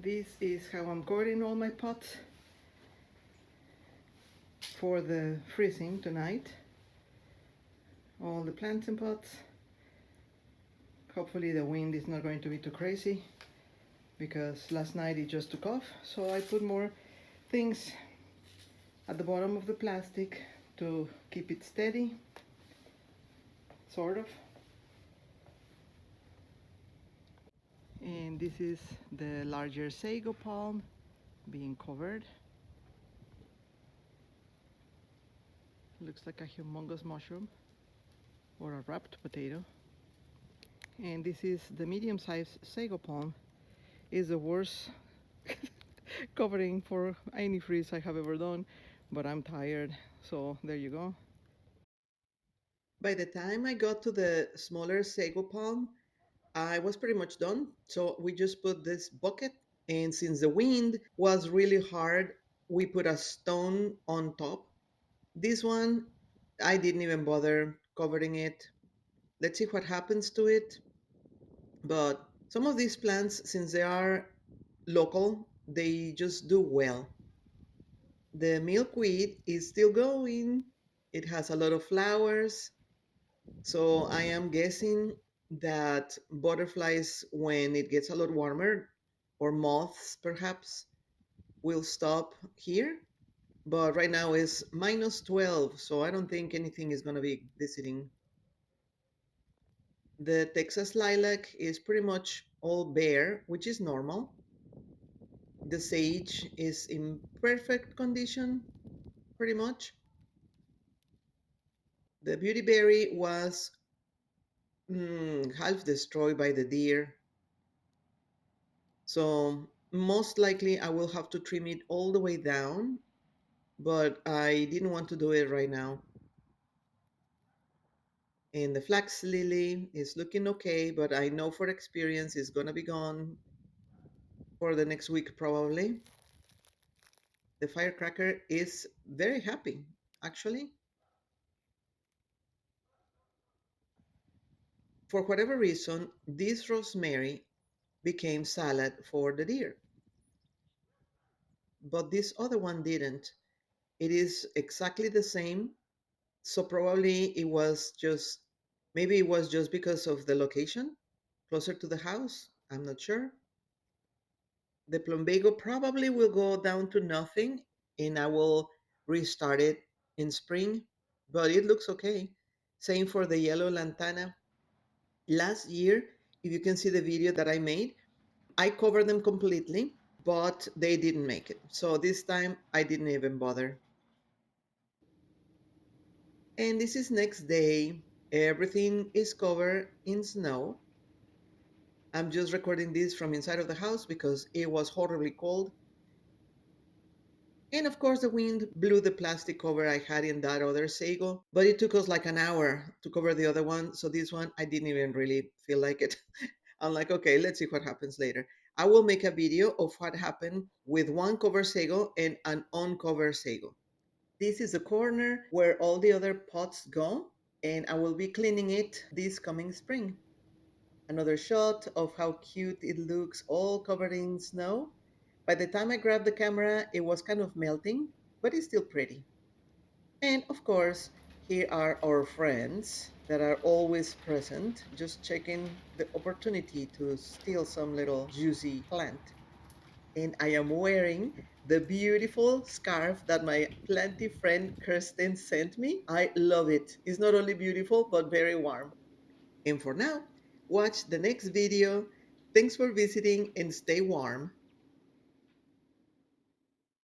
This is how I'm covering all my pots for the freezing tonight. All the plants and pots. Hopefully the wind is not going to be too crazy because last night it just took off. So I put more things at the bottom of the plastic to keep it steady, sort of. And this is the larger Sago Palm being covered. Looks like a humongous mushroom or a wrapped potato. And this is the medium-sized Sago Palm. Is the worst covering for any freeze I have ever done, but I'm tired, so there you go. By the time I got to the smaller Sago Palm, I was pretty much done. So we just put this bucket, and since the wind was really hard, we put a stone on top. This one, I didn't even bother covering it. Let's see what happens to it. But some of these plants, since they are local, they just do well. The milkweed is still going. It has a lot of flowers. So I am guessing that butterflies, when it gets a lot warmer, or moths perhaps, will stop here. But right now it's -12, so I don't think anything is going to be visiting. The Texas lilac is pretty much all bare, which is normal. The sage is in perfect condition, pretty much. The beautyberry was half destroyed by the deer. So most likely I will have to trim it all the way down, but I didn't want to do it right now. And the flax lily is looking okay, but I know for experience it's gonna be gone for the next week probably. The firecracker is very happy, actually. For whatever reason, this rosemary became salad for the deer, but this other one didn't. It is exactly the same. So probably it was just, maybe it was just because of the location closer to the house. I'm not sure. The plumbago probably will go down to nothing and I will restart it in spring, but it looks okay. Same for the yellow lantana. Last year, if you can see the video that I made, I covered them completely, but they didn't make it. So this time I didn't even bother. And this is next day. Everything is covered in snow. I'm just recording this from inside of the house because it was horribly cold. And of course, the wind blew the plastic cover I had in that other Sago, but it took us like an hour to cover the other one. So this one, I didn't even really feel like it. I'm like, okay, let's see what happens later. I will make a video of what happened with one cover Sago and an uncovered Sago. This is the corner where all the other pots go, and I will be cleaning it this coming spring. Another shot of how cute it looks all covered in snow. By the time I grabbed the camera, it was kind of melting, but it's still pretty. And of course, here are our friends that are always present, just checking the opportunity to steal some little juicy plant. And I am wearing the beautiful scarf that my planty friend Kirsten sent me. I love it. It's not only beautiful, but very warm. And for now, watch the next video. Thanks for visiting and stay warm.